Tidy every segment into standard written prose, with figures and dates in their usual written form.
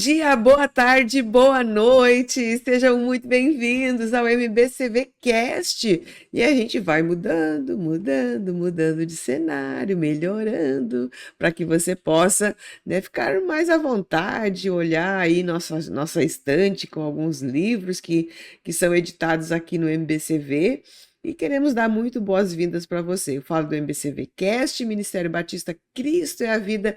dia, boa tarde, boa noite, sejam muito bem-vindos ao MBCV Cast. E a gente vai mudando de cenário, melhorando, para que você possa, né, ficar mais à vontade, olhar aí nossa estante com alguns livros que são editados aqui no MBCV. E queremos dar muito boas-vindas para você. Eu falo do MBCV Cast, Ministério Batista Cristo é a Vida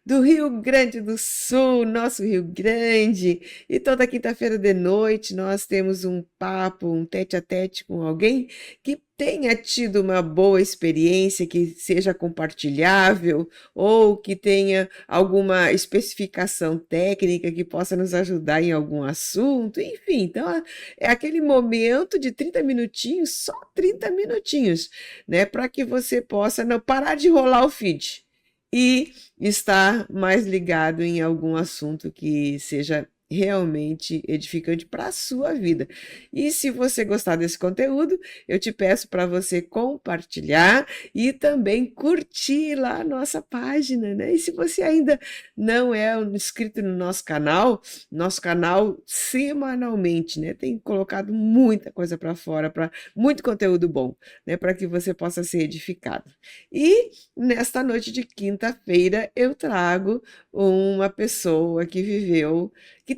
do Rio Grande do Sul, nosso Rio Grande. E toda quinta-feira de noite nós temos um papo, um tete-a-tete com alguém que tenha tido uma boa experiência, que seja compartilhável ou que tenha alguma especificação técnica que possa nos ajudar em algum assunto. Enfim, então é aquele momento de 30 minutinhos, só 30 minutinhos, né, para que você possa não parar de rolar o feed e estar mais ligado em algum assunto que seja realmente edificante para a sua vida. E se você gostar desse conteúdo, eu te peço para você compartilhar e também curtir lá a nossa página, né? E se você ainda não é inscrito no nosso canal semanalmente, né, tem colocado muita coisa para fora, para muito conteúdo bom, né, para que você possa ser edificado. E nesta noite de quinta-feira eu trago uma pessoa que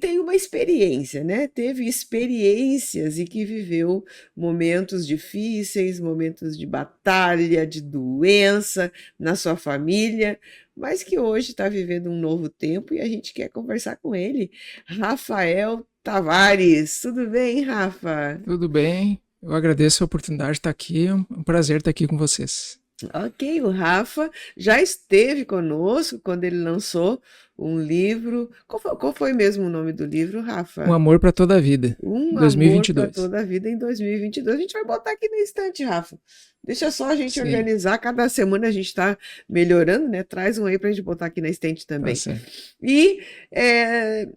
tem uma experiência, né? Teve experiências e que viveu momentos difíceis, momentos de batalha, de doença na sua família, mas que hoje está vivendo um novo tempo e a gente quer conversar com ele. Rafael Tavares, tudo bem, Rafa? Tudo bem, eu agradeço a oportunidade de estar aqui, é um prazer estar aqui com vocês. Ok, o Rafa já esteve conosco quando ele lançou um livro. Qual foi mesmo o nome do livro, Um Rafa? amor para toda a vida, Um Amor para 2022. Toda a Vida em 2022. A gente vai botar aqui na estante, Rafa. Deixa só a gente Sim, organizar. Cada semana a gente está melhorando, né? Traz um aí para a gente botar aqui na estante tá também. certo. E é,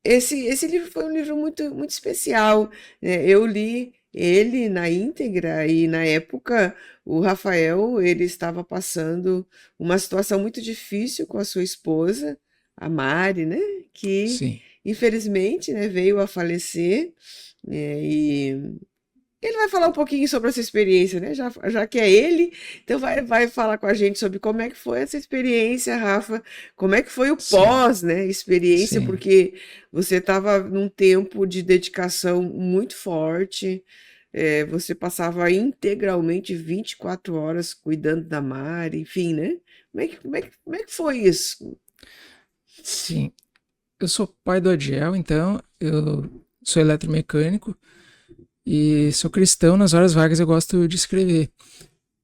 esse livro foi um livro muito, muito especial, né? Eu li ele na íntegra e na época o Rafael ele estava passando uma situação muito difícil com a sua esposa, a Mari, né? Que Sim, infelizmente, né, veio a falecer, e ele vai falar um pouquinho sobre essa experiência, né? Já que é ele, então vai falar com a gente sobre como é que foi essa experiência, Rafa, como é que foi o sim, pós, né? Experiência, sim, porque você estava num tempo de dedicação muito forte, você passava integralmente 24 horas cuidando da Mari, enfim, né? Como é que foi isso? sim. Eu sou pai do Adiel, então eu sou eletromecânico e sou cristão. Nas horas vagas eu gosto de escrever.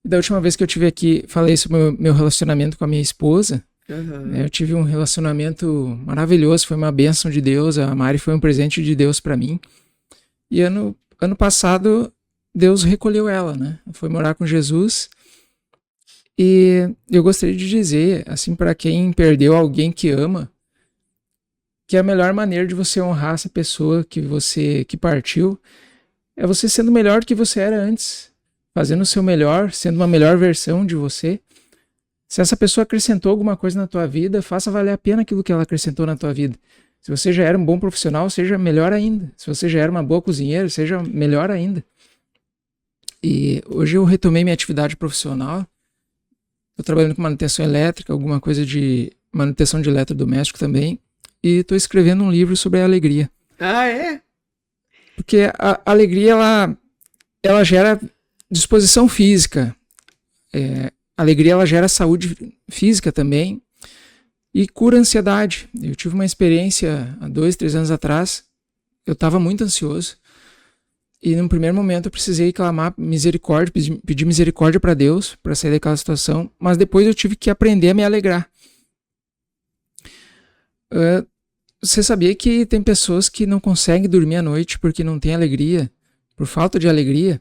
Da última vez que eu tive aqui, falei sobre o meu relacionamento com a minha esposa, né? Eu Aham. tive um relacionamento maravilhoso, foi uma bênção de Deus. A Mari foi um presente de Deus para mim. E ano passado, Deus recolheu ela, né? Foi morar com Jesus. E eu gostaria de dizer, assim, para quem perdeu alguém que ama, que a melhor maneira de você honrar essa pessoa que partiu é você sendo melhor do que você era antes, fazendo o seu melhor, sendo uma melhor versão de você. Se essa pessoa acrescentou alguma coisa na tua vida, faça valer a pena aquilo que ela acrescentou na tua vida. Se você já era um bom profissional, seja melhor ainda. Se você já era uma boa cozinheira, seja melhor ainda. E hoje eu retomei minha atividade profissional. Estou trabalhando com manutenção elétrica, alguma coisa de manutenção de eletrodoméstico também. E estou escrevendo um livro sobre a alegria. Ah, é? Porque a alegria, ela gera disposição física. A alegria, ela gera saúde física também. E cura a ansiedade. Eu tive uma experiência há 2, 3 anos atrás. Eu estava muito ansioso. E no primeiro momento eu precisei clamar misericórdia, pedir misericórdia para Deus para sair daquela situação. Mas depois eu tive que aprender a me alegrar. Você sabia que tem pessoas que não conseguem dormir à noite porque não tem alegria, por falta de alegria?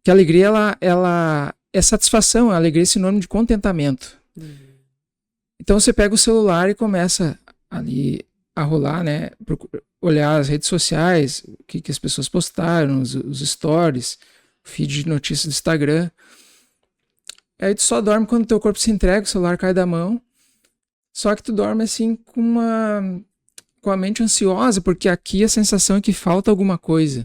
Que a alegria, ela é satisfação, a alegria é sinônimo de contentamento. Uhum. Então você pega o celular e começa ali a rolar, né? Olhar as redes sociais, o que as pessoas postaram, os stories, o feed de notícias do Instagram. Aí tu só dorme quando teu corpo se entrega, o celular cai da mão. Só que tu dorme assim com com a mente ansiosa, porque aqui a sensação é que falta alguma coisa.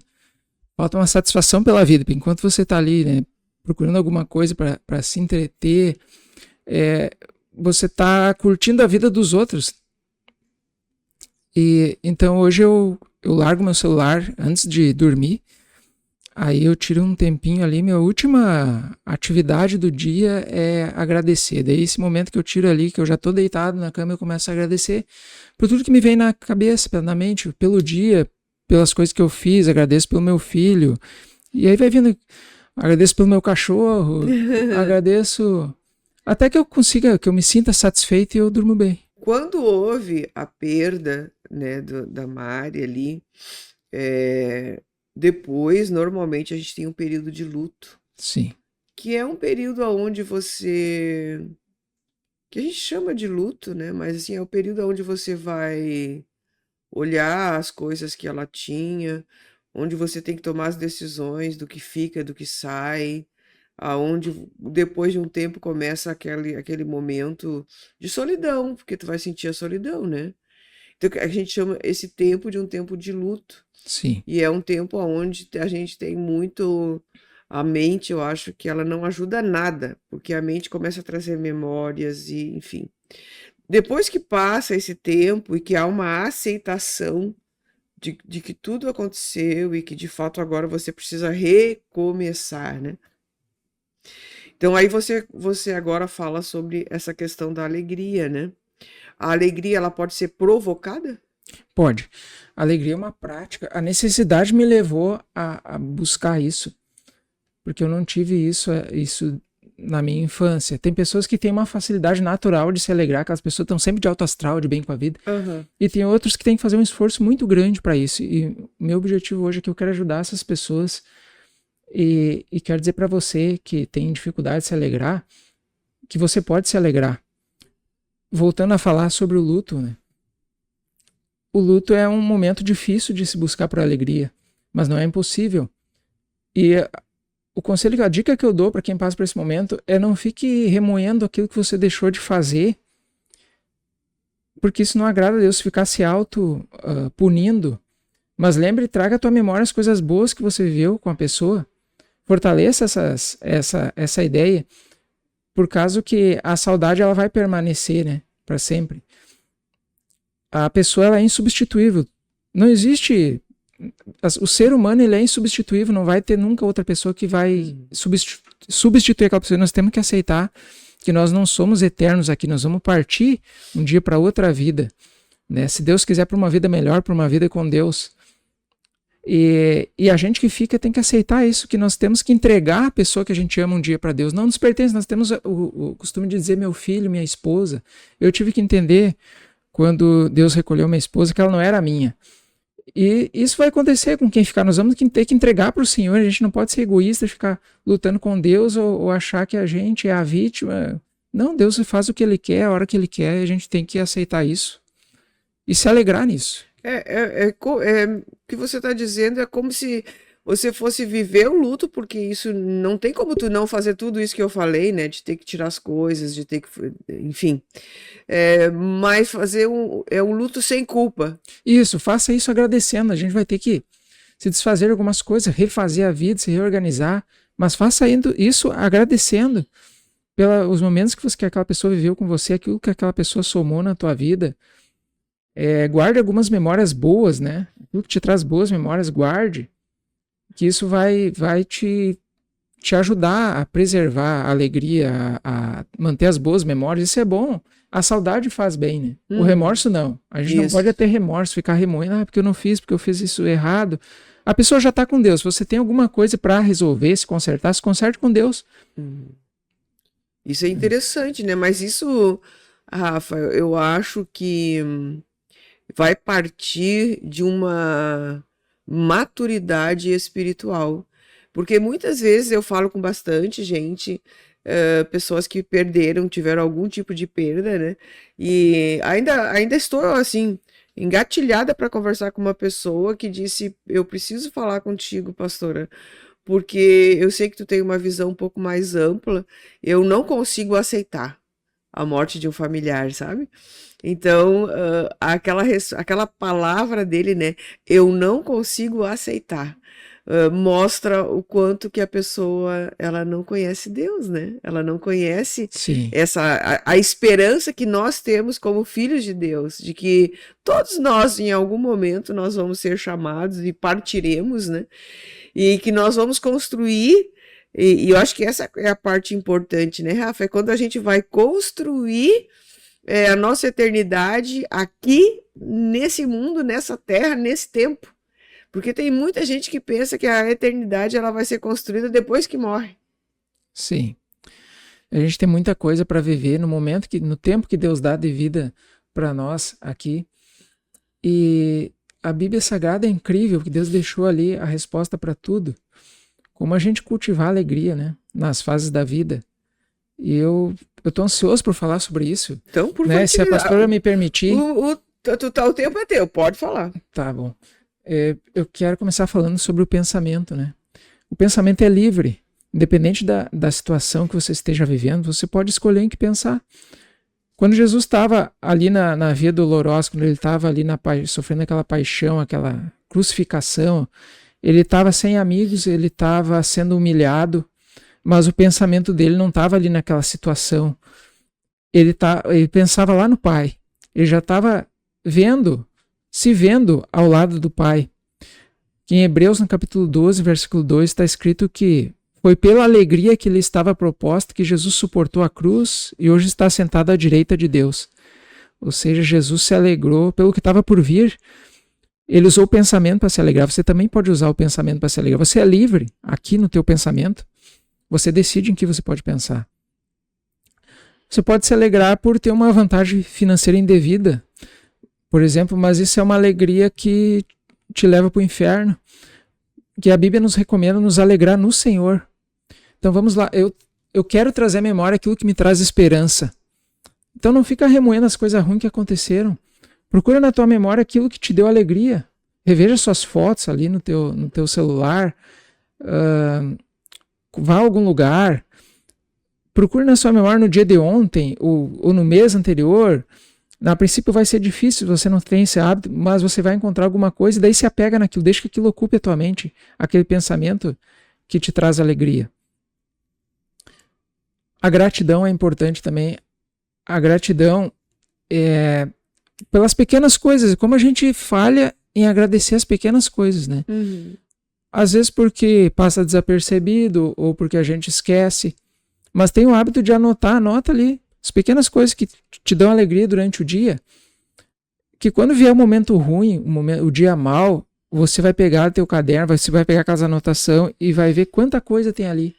Falta uma satisfação pela vida. Enquanto você está ali, né, procurando alguma coisa para se entreter, você está curtindo a vida dos outros. E então hoje eu largo meu celular antes de dormir. Aí eu tiro um tempinho ali, minha última atividade do dia é agradecer. Daí esse momento que eu tiro ali, que eu já tô deitado na cama, eu começo a agradecer por tudo que me vem na cabeça, na mente, pelo dia, pelas coisas que eu fiz, agradeço pelo meu filho. E aí vai vindo, agradeço pelo meu cachorro, agradeço até que eu consiga, que eu me sinta satisfeito e eu durmo bem. Quando houve a perda, né, da Mari ali, depois, normalmente, a gente tem um período de luto, Sim, que é um período onde você, que a gente chama de luto, né? Mas assim, é o período onde você vai olhar as coisas que ela tinha, onde você tem que tomar as decisões do que fica, do que sai, aonde depois de um tempo começa aquele momento de solidão, porque tu vai sentir a solidão, né? Então a gente chama esse tempo de um tempo de luto. sim, E é um tempo onde a gente tem muito. A mente, eu acho que ela não ajuda nada, porque a mente começa a trazer memórias e, enfim. Depois que passa esse tempo e que há uma aceitação de que tudo aconteceu e que de fato agora você precisa recomeçar, né? Então aí você agora fala sobre essa questão da alegria, né? A alegria ela pode ser provocada? pode. A alegria é uma prática. A necessidade me levou a buscar isso, porque eu não tive isso na minha infância. Tem pessoas que têm uma facilidade natural de se alegrar, aquelas pessoas estão sempre de alto astral, de bem com a vida. Uhum. E tem outros que têm que fazer um esforço muito grande para isso. E meu objetivo hoje é que eu quero ajudar essas pessoas e quero dizer para você que tem dificuldade de se alegrar, que você pode se alegrar. Voltando a falar sobre o luto, né? O luto é um momento difícil de se buscar por alegria, mas não é impossível. E o conselho, a dica que eu dou para quem passa por esse momento é não fique remoendo aquilo que você deixou de fazer, porque isso não agrada a Deus, ficar se auto-punindo. Mas lembre, traga à tua memória as coisas boas que você viveu com a pessoa. Fortaleça essa ideia, por causa que a saudade ela vai permanecer, né, para sempre. A pessoa ela é insubstituível. Não existe... O ser humano ele é insubstituível, não vai ter nunca outra pessoa que vai substituir aquela pessoa. Nós temos que aceitar que nós não somos eternos aqui, nós vamos partir um dia para outra vida, né? Se Deus quiser, para uma vida melhor, para uma vida com Deus. E a gente que fica tem que aceitar isso, que nós temos que entregar a pessoa que a gente ama um dia para Deus. Não nos pertence, nós temos o costume de dizer meu filho, minha esposa. Eu tive que entender, quando Deus recolheu minha esposa, que ela não era minha. E isso vai acontecer com quem ficar. Nós vamos ter que entregar para o Senhor. A gente não pode ser egoísta, ficar lutando com Deus ou achar que a gente é a vítima. Não, Deus faz o que Ele quer, a hora que Ele quer. A gente tem que aceitar isso e se alegrar nisso. O que você está dizendo é como se você fosse viver o luto, porque isso não tem como tu não fazer tudo isso que eu falei, né? De ter que tirar as coisas, de ter que, enfim. Mas fazer um luto sem culpa. Isso, faça isso agradecendo. A gente vai ter que se desfazer de algumas coisas, refazer a vida, se reorganizar, mas faça isso agradecendo pelos momentos que aquela pessoa viveu com você, aquilo que aquela pessoa somou na tua vida. Guarde algumas memórias boas, né? Aquilo que te traz boas memórias, guarde, que isso vai te ajudar a preservar a alegria, a manter as boas memórias. Isso é bom. A saudade faz bem, né? O remorso não. A gente não pode ter remorso, ficar remoendo, porque eu não fiz, porque eu fiz isso errado. A pessoa já está com Deus. Se você tem alguma coisa para resolver, se conserte com Deus. Isso é interessante, né? Mas isso, Rafa, eu acho que vai partir de uma maturidade espiritual. Porque muitas vezes eu falo com bastante gente, pessoas que perderam, tiveram algum tipo de perda, né? E ainda estou assim, engatilhada para conversar com uma pessoa que disse: eu preciso falar contigo, pastora, porque eu sei que tu tem uma visão um pouco mais ampla, eu não consigo aceitar a morte de um familiar, sabe? Então, aquela palavra dele, né? Eu não consigo aceitar. Mostra o quanto que a pessoa ela não conhece Deus, né? Ela não conhece Sim, a esperança que nós temos como filhos de Deus, de que todos nós, em algum momento, nós vamos ser chamados e partiremos, né? E que nós vamos construir, e eu acho que essa é a parte importante, né, Rafa? É quando a gente vai construir a nossa eternidade aqui, nesse mundo, nessa terra, nesse tempo. Porque tem muita gente que pensa que a eternidade ela vai ser construída depois que morre. sim. A gente tem muita coisa para viver no tempo que Deus dá de vida para nós aqui. E a Bíblia Sagrada é incrível, que Deus deixou ali a resposta para tudo. Como a gente cultivar alegria, né? Nas fases da vida. E eu tô ansioso por falar sobre isso. Então, por Né? Se a pastora me permitir. O tempo é teu, pode falar. Tá bom. Eu quero começar falando sobre o pensamento, né? O pensamento é livre. Independente da situação que você esteja vivendo, você pode escolher em que pensar. Quando Jesus estava ali na Via Dolorosa, quando ele estava ali sofrendo aquela paixão, aquela crucificação, ele estava sem amigos, ele estava sendo humilhado, mas o pensamento dele não estava ali naquela situação. Ele pensava lá no Pai. Ele já estava se vendo ao lado do Pai. Que em Hebreus, no capítulo 12, versículo 2, está escrito que foi pela alegria que lhe estava proposta que Jesus suportou a cruz e hoje está sentado à direita de Deus. Ou seja, Jesus se alegrou pelo que estava por vir. Ele usou o pensamento para se alegrar. Você também pode usar o pensamento para se alegrar. Você é livre aqui no teu pensamento. Você decide em que você pode pensar. Você pode se alegrar por ter uma vantagem financeira indevida, por exemplo, mas isso é uma alegria que te leva para o inferno, que a Bíblia nos recomenda nos alegrar no Senhor. Então vamos lá, eu quero trazer à memória aquilo que me traz esperança. Então não fica remoendo as coisas ruins que aconteceram. Procura na tua memória aquilo que te deu alegria. Reveja suas fotos ali no teu celular. Vá a algum lugar. Procure na sua memória no dia de ontem ou no mês anterior. A princípio vai ser difícil, você não tem esse hábito, mas você vai encontrar alguma coisa e daí se apega naquilo, deixa que aquilo ocupe a tua mente, aquele pensamento que te traz alegria. A gratidão é importante também. A gratidão é pelas pequenas coisas, como a gente falha em agradecer as pequenas coisas, né? Uhum. Às vezes porque passa desapercebido ou porque a gente esquece, mas tem o hábito de anota ali as pequenas coisas que te dão alegria durante o dia, que quando vier um momento ruim, o dia mal, você vai pegar o teu caderno, você vai pegar aquelas anotações e vai ver quanta coisa tem ali.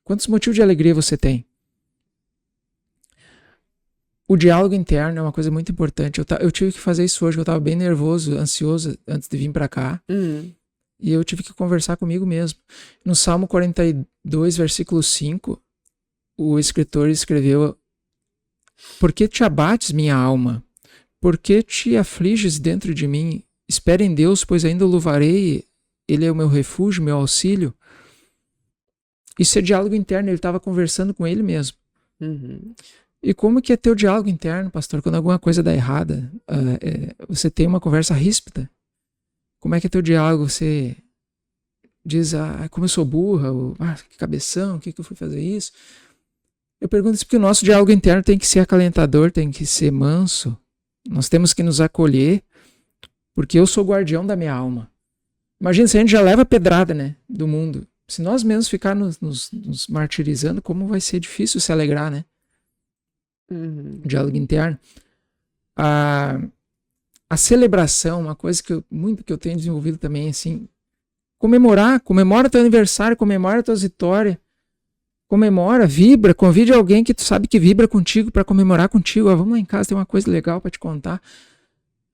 Quantos motivos de alegria você tem. O diálogo interno é uma coisa muito importante. Eu tive que fazer isso hoje, eu estava bem nervoso, ansioso antes de vir para cá. E eu tive que conversar comigo mesmo. No Salmo 42, versículo 5, o escritor escreveu: por que te abates, minha alma? Por que te afliges dentro de mim? Espera em Deus, pois ainda o louvarei. Ele é o meu refúgio, meu auxílio. Isso é diálogo interno, ele estava conversando com ele mesmo. Uhum. E como que é teu diálogo interno, pastor? Quando alguma coisa dá errada, você tem uma conversa ríspida. Como é que é teu diálogo? Você diz, como eu sou burra, ou, que cabeção, o que eu fui fazer isso? Eu pergunto isso porque o nosso diálogo interno tem que ser acalentador, tem que ser manso. Nós temos que nos acolher, porque eu sou guardião da minha alma. Imagina se a gente já leva pedrada, né, do mundo. Se nós mesmos ficarmos nos martirizando, como vai ser difícil se alegrar, né? Uhum. Diálogo interno. A celebração, uma coisa que eu tenho desenvolvido também, assim, comemora teu aniversário, comemora tuas vitórias, comemora, vibra, convide alguém que tu sabe que vibra contigo para comemorar contigo. Vamos lá em casa, tem uma coisa legal para te contar.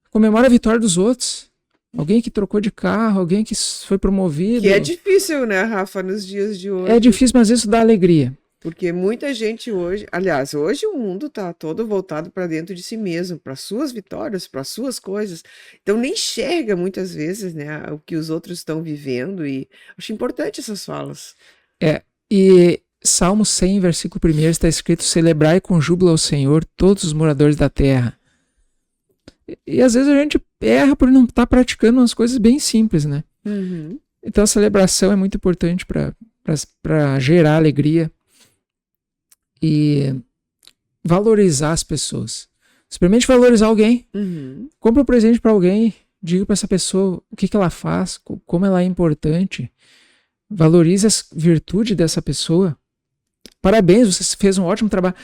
Comemora a vitória dos outros. Alguém que trocou de carro, alguém que foi promovido. Que é difícil, né, Rafa, nos dias de hoje. É difícil, mas isso dá alegria. Porque muita gente hoje, aliás, hoje o mundo está todo voltado para dentro de si mesmo, para suas vitórias, para suas coisas. Então nem enxerga muitas vezes, né, o que os outros estão vivendo, e acho importante essas falas. E Salmo 100, versículo 1, está escrito: celebrai com júbilo ao Senhor todos os moradores da terra. E às vezes a gente erra por não estar praticando umas coisas bem simples, né? Uhum. Então a celebração é muito importante para gerar alegria e valorizar as pessoas. Experimente valorizar alguém. Uhum. Compre um presente para alguém, diga para essa pessoa o que ela faz, como ela é importante. Valorize a virtude dessa pessoa. Parabéns, você fez um ótimo trabalho.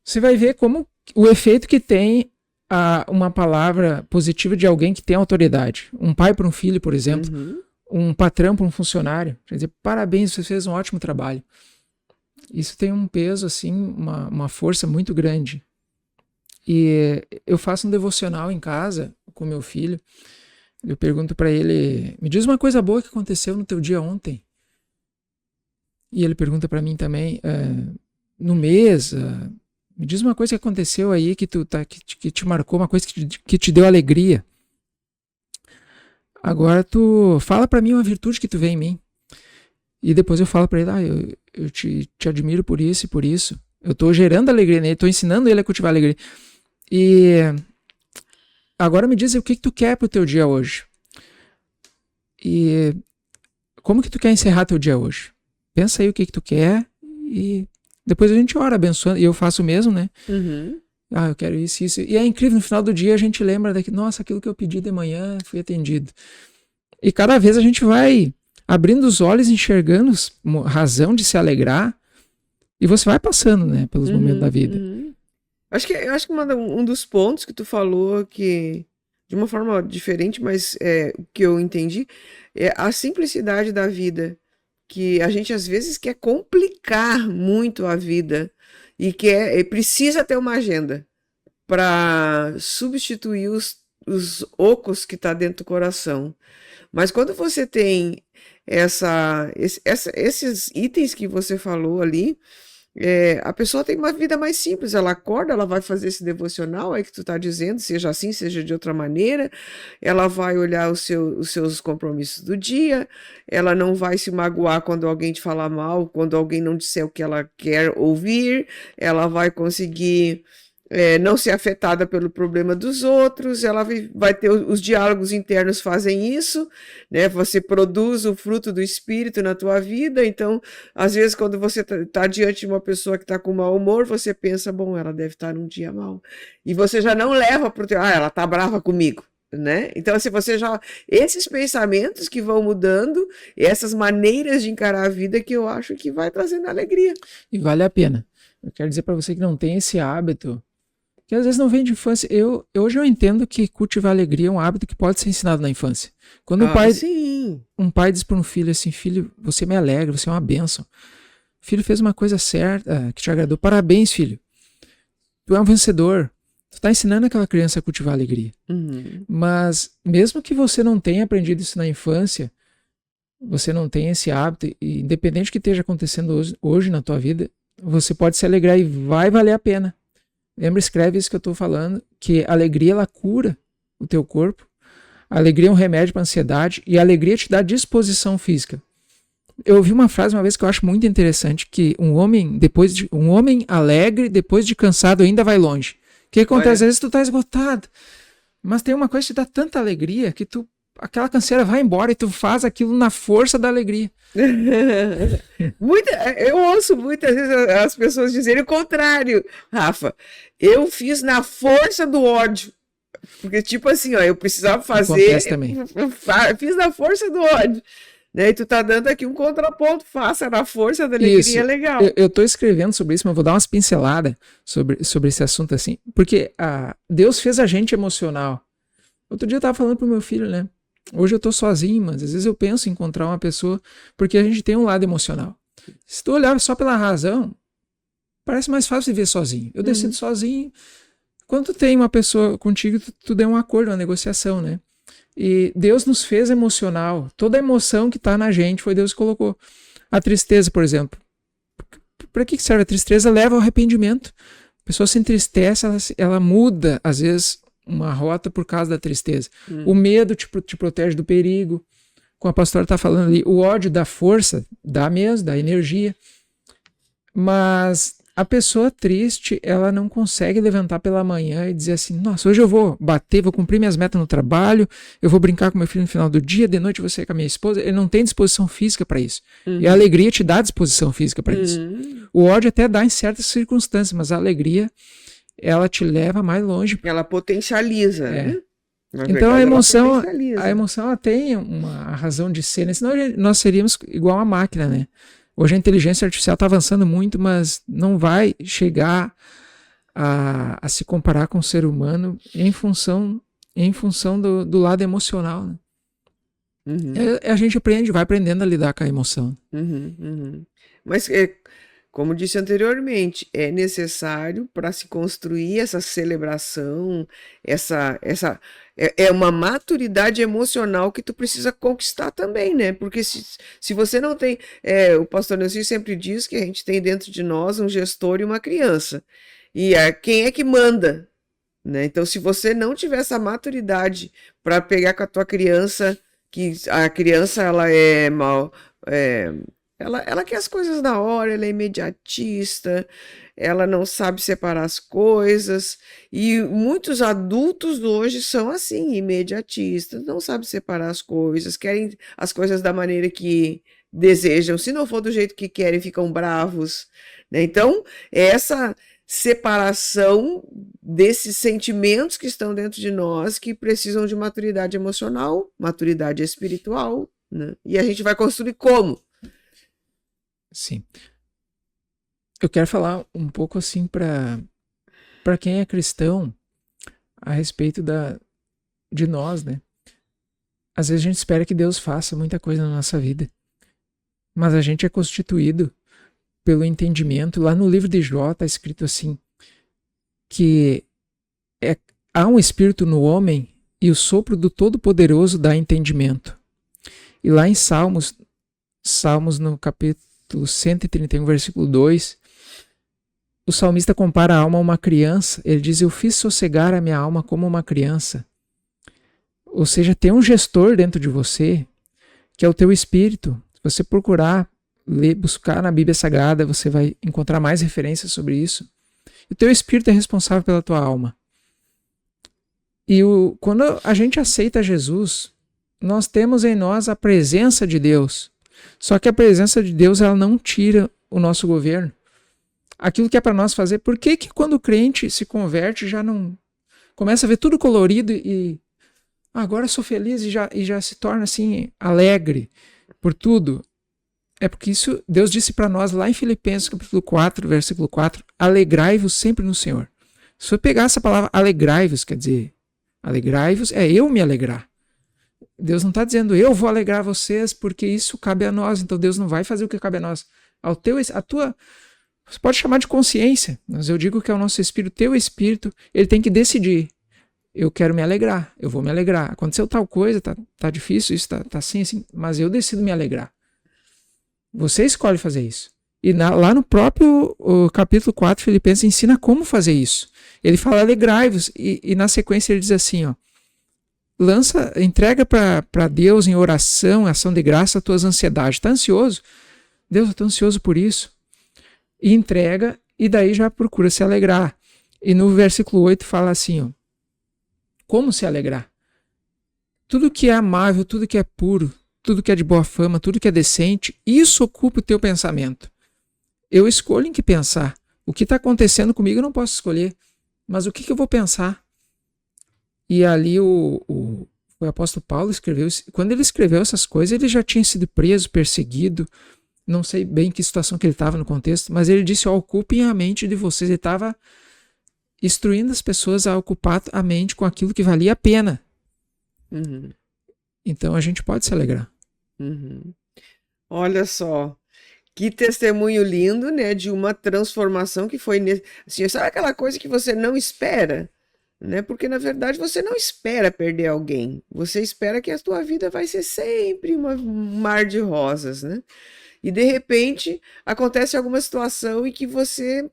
Você vai ver como o efeito que tem uma palavra positiva de alguém que tem autoridade. Um pai para um filho, por exemplo. Uhum. Um patrão para um funcionário. Quer dizer, parabéns, você fez um ótimo trabalho. Isso tem um peso, assim, uma força muito grande. E eu faço um devocional em casa com meu filho. Eu pergunto para ele: me diz uma coisa boa que aconteceu no teu dia ontem. E ele pergunta para mim também: no mês, me diz uma coisa que aconteceu aí que te marcou, uma coisa que te deu alegria. Agora tu fala para mim uma virtude que tu vê em mim. E depois eu falo para ele: eu te admiro por isso e por isso. Eu estou gerando alegria nele, estou ensinando ele a cultivar alegria. E agora me diz o que tu quer pro teu dia hoje. E como que tu quer encerrar teu dia hoje? Pensa aí o que tu quer e depois a gente ora abençoando. E eu faço o mesmo, né? Uhum. Eu quero isso, isso. E é incrível, no final do dia a gente lembra nossa, aquilo que eu pedi de manhã foi atendido. E cada vez a gente vai abrindo os olhos, enxergando razão de se alegrar. E você vai passando, né, pelos momentos da vida. Uhum. Eu acho que um dos pontos que tu falou que, de uma forma diferente, mas que eu entendi, é a simplicidade da vida. Que a gente às vezes quer complicar muito a vida e precisa ter uma agenda para substituir os ocos que está dentro do coração. Mas quando você tem esses itens que você falou ali, a pessoa tem uma vida mais simples, ela acorda, ela vai fazer esse devocional, que tu está dizendo, seja assim, seja de outra maneira, ela vai olhar os seus compromissos do dia, ela não vai se magoar quando alguém te falar mal, quando alguém não disser o que ela quer ouvir, ela vai conseguir não ser afetada pelo problema dos outros, ela vai ter os diálogos internos fazem isso, né? Você produz o fruto do Espírito na tua vida, então, às vezes, quando você está diante de uma pessoa que está com mau humor, você pensa, bom, ela deve estar num dia mau, e você já não leva para o teu, ela está brava comigo, né? Então, assim, esses pensamentos que vão mudando, essas maneiras de encarar a vida que eu acho que vai trazendo alegria. E vale a pena. Eu quero dizer para você que não tem esse hábito, que às vezes não vem de infância. Hoje eu entendo que cultivar alegria é um hábito que pode ser ensinado na infância. Quando um pai diz para um filho assim: filho, você me alegra, você é uma bênção. O filho fez uma coisa certa, que te agradou. Parabéns, filho. Tu é um vencedor. Tu está ensinando aquela criança a cultivar alegria. Uhum. Mas mesmo que você não tenha aprendido isso na infância, você não tem esse hábito, e independente do que esteja acontecendo hoje na tua vida, você pode se alegrar e vai valer a pena. Lembra, escreve isso que eu estou falando, que a alegria, ela cura o teu corpo. A alegria é um remédio para a ansiedade e a alegria te dá disposição física. Eu ouvi uma frase uma vez que eu acho muito interessante, que um homem alegre, depois de cansado, ainda vai longe. O que acontece? Às vezes tu tá esgotado, mas tem uma coisa que te dá tanta alegria que aquela canseira vai embora e tu faz aquilo na força da alegria. Eu ouço muitas vezes as pessoas dizerem o contrário, Rafa. Eu fiz na força do ódio. Porque, tipo assim, eu precisava fazer. Acontece também. Fiz na força do ódio. Né? E tu tá dando aqui um contraponto, faça na força da alegria, isso. Legal. Eu tô escrevendo sobre isso, mas vou dar umas pinceladas sobre esse assunto assim. Porque Deus fez a gente emocional. Outro dia eu tava falando pro meu filho, né? Hoje eu tô sozinho, mas às vezes eu penso em encontrar uma pessoa, porque a gente tem um lado emocional. Se tu olhar só pela razão, parece mais fácil viver sozinho. Eu decido sozinho. Quando tu tem uma pessoa contigo, tu deu um acordo, uma negociação, né? E Deus nos fez emocional. Toda a emoção que tá na gente foi Deus que colocou. A tristeza, por exemplo. Para que serve a tristeza? Leva ao arrependimento. A pessoa se entristece, ela muda, às vezes, uma rota por causa da tristeza. O medo te protege do perigo. Como a pastora está falando ali, o ódio dá força, dá mesmo, dá energia. Mas a pessoa triste, ela não consegue levantar pela manhã e dizer assim, nossa, hoje eu vou bater, vou cumprir minhas metas no trabalho, eu vou brincar com meu filho no final do dia, de noite eu vou sair com a minha esposa. Ele não tem disposição física para isso. E a alegria te dá disposição física para isso. O ódio até dá em certas circunstâncias, mas a alegria, ela te leva mais longe. Ela potencializa, né? Na Então verdade, a emoção ela tem uma razão de ser, né? Senão nós seríamos igual a máquina, né? Hoje a inteligência artificial está avançando muito, mas não vai chegar a se comparar com o ser humano em função do lado emocional, né? A gente vai aprendendo a lidar com a emoção. Mas, como disse anteriormente, é necessário para se construir essa celebração, é uma maturidade emocional que tu precisa conquistar também, né? Porque se você não tem, o pastor Nelson sempre diz que a gente tem dentro de nós um gestor e uma criança. E quem é que manda, né? Então, se você não tiver essa maturidade para pegar com a tua criança, que a criança ela é mal, ela quer as coisas na hora, ela é imediatista, ela não sabe separar as coisas, e muitos adultos hoje são assim, imediatistas, não sabem separar as coisas, querem as coisas da maneira que desejam, se não for do jeito que querem, ficam bravos, né? Então, essa separação desses sentimentos que estão dentro de nós, que precisam de maturidade emocional, maturidade espiritual, né? E a gente vai construir como? Sim. Eu quero falar um pouco assim para quem é cristão a respeito de nós, né? Às vezes a gente espera que Deus faça muita coisa na nossa vida, mas a gente é constituído pelo entendimento. Lá no livro de Jó está escrito assim, que há um espírito no homem e o sopro do Todo-Poderoso dá entendimento. E lá em Salmos no capítulo 131, versículo 2, o salmista compara a alma a uma criança. Ele diz, eu fiz sossegar a minha alma como uma criança. Ou seja, tem um gestor dentro de você, que é o teu espírito. Se você procurar buscar na Bíblia Sagrada, você vai encontrar mais referências sobre isso. O teu espírito é responsável pela tua alma. E quando a gente aceita Jesus, nós temos em nós a presença de Deus. Só que a presença de Deus, ela não tira o nosso governo. Aquilo que é para nós fazer. Por que quando o crente se converte, já não começa a ver tudo colorido e agora eu sou feliz e já se torna assim alegre por tudo? É porque isso Deus disse para nós lá em Filipenses capítulo 4, versículo 4, alegrai-vos sempre no Senhor. Se eu pegar essa palavra alegrai-vos, quer dizer, alegrai-vos é eu me alegrar. Deus não está dizendo eu vou alegrar vocês porque isso cabe a nós, então Deus não vai fazer o que cabe a nós. Você pode chamar de consciência, mas eu digo que é o nosso espírito, teu espírito, ele tem que decidir. Eu quero me alegrar, eu vou me alegrar. Aconteceu tal coisa, tá difícil, isso tá assim, mas eu decido me alegrar. Você escolhe fazer isso. E lá no próprio capítulo 4, Filipenses ensina como fazer isso. Ele fala alegrai-vos e na sequência ele diz assim, ó, entrega para Deus em oração, ação de graça, as tuas ansiedades. Está ansioso? Deus, eu estou ansioso por isso. E entrega, e daí já procura se alegrar. E no versículo 8 fala assim, ó, como se alegrar? Tudo que é amável, tudo que é puro, tudo que é de boa fama, tudo que é decente, isso ocupa o teu pensamento. Eu escolho em que pensar. O que está acontecendo comigo eu não posso escolher, mas o que eu vou pensar? E ali o apóstolo Paulo escreveu, quando ele escreveu essas coisas, ele já tinha sido preso, perseguido, não sei bem que situação que ele estava no contexto, mas ele disse, ocupem a mente de vocês. Ele estava instruindo as pessoas a ocupar a mente com aquilo que valia a pena. Então a gente pode se alegrar. Olha só, que testemunho lindo, né, de uma transformação que foi, assim, sabe aquela coisa que você não espera? Né? Porque na verdade você não espera perder alguém, você espera que a tua vida vai ser sempre um mar de rosas, né? E de repente acontece alguma situação em que você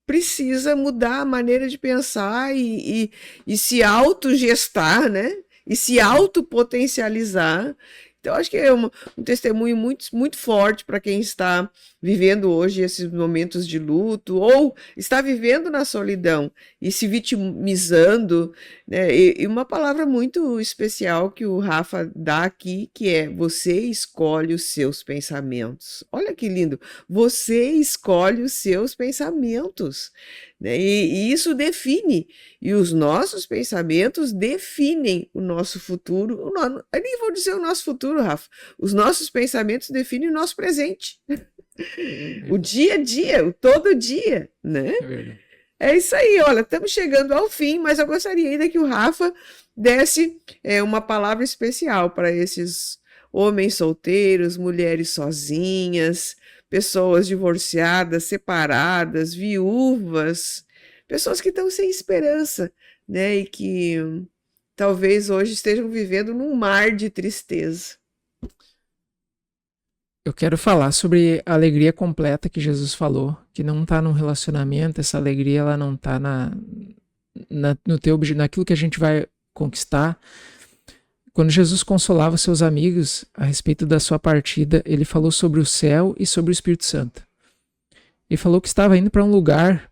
precisa mudar a maneira de pensar e se autogestar, né? E se autopotencializar. Então, acho que é um testemunho muito, muito forte para quem está vivendo hoje esses momentos de luto ou está vivendo na solidão e se vitimizando, né? E uma palavra muito especial que o Rafa dá aqui, que é: você escolhe os seus pensamentos. Olha que lindo! Você escolhe os seus pensamentos, né? E isso define, e os nossos pensamentos definem o nosso futuro. Eu nem vou dizer o nosso futuro, Rafa. Os nossos pensamentos definem o nosso presente. O dia a dia, o todo dia, né? É verdade. É isso aí, olha, estamos chegando ao fim, mas eu gostaria ainda que o Rafa desse uma palavra especial para esses homens solteiros, mulheres sozinhas, pessoas divorciadas, separadas, viúvas, pessoas que estão sem esperança, né? E que talvez hoje estejam vivendo num mar de tristeza. Eu quero falar sobre a alegria completa que Jesus falou, que não está num relacionamento, essa alegria ela não está naquilo que a gente vai conquistar. Quando Jesus consolava seus amigos a respeito da sua partida, ele falou sobre o céu e sobre o Espírito Santo. Ele falou que estava indo para um lugar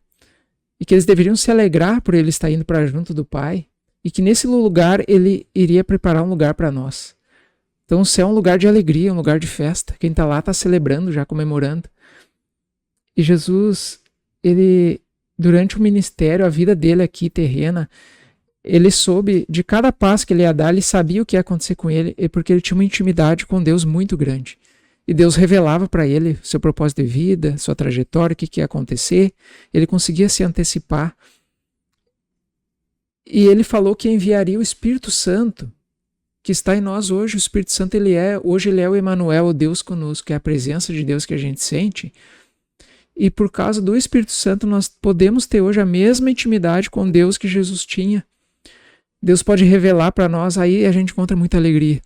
e que eles deveriam se alegrar por ele estar indo para junto do Pai e que nesse lugar ele iria preparar um lugar para nós. Então o céu é um lugar de alegria, um lugar de festa. Quem está lá está celebrando, já comemorando. E Jesus, ele, durante o ministério, a vida dele aqui terrena, ele soube de cada passo que ele ia dar, ele sabia o que ia acontecer com ele, porque ele tinha uma intimidade com Deus muito grande. E Deus revelava para ele seu propósito de vida, sua trajetória, o que ia acontecer. Ele conseguia se antecipar. E ele falou que enviaria o Espírito Santo, que está em nós hoje. O Espírito Santo, hoje ele é o Emanuel, o Deus conosco, que é a presença de Deus que a gente sente. E por causa do Espírito Santo, nós podemos ter hoje a mesma intimidade com Deus que Jesus tinha. Deus pode revelar para nós, aí a gente encontra muita alegria.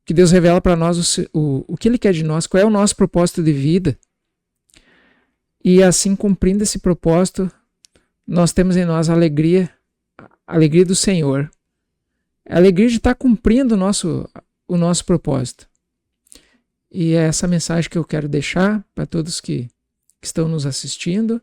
Que Deus revela para nós o que Ele quer de nós, qual é o nosso propósito de vida. E assim, cumprindo esse propósito, nós temos em nós a alegria do Senhor. A alegria de estar cumprindo o nosso propósito. E é essa mensagem que eu quero deixar para todos que estão nos assistindo.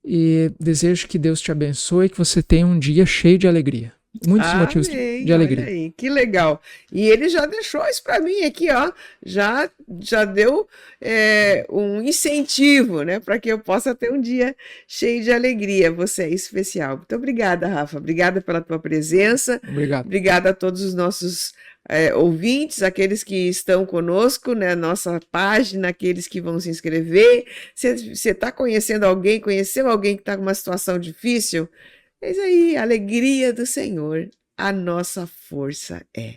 E desejo que Deus te abençoe e que você tenha um dia cheio de alegria. Muitos motivos de alegria. Olha aí, que legal. E ele já deixou isso para mim aqui, ó. Já deu um incentivo, né, para que eu possa ter um dia cheio de alegria. Você é especial. Muito obrigada, Rafa. Obrigada pela tua presença. Obrigado. Obrigada a todos os nossos ouvintes, aqueles que estão conosco na nossa página, aqueles que vão se inscrever. Você está conhecendo alguém, conheceu alguém que está com uma situação difícil? É isso aí, a alegria do Senhor, a nossa força é.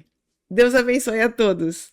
Deus abençoe a todos.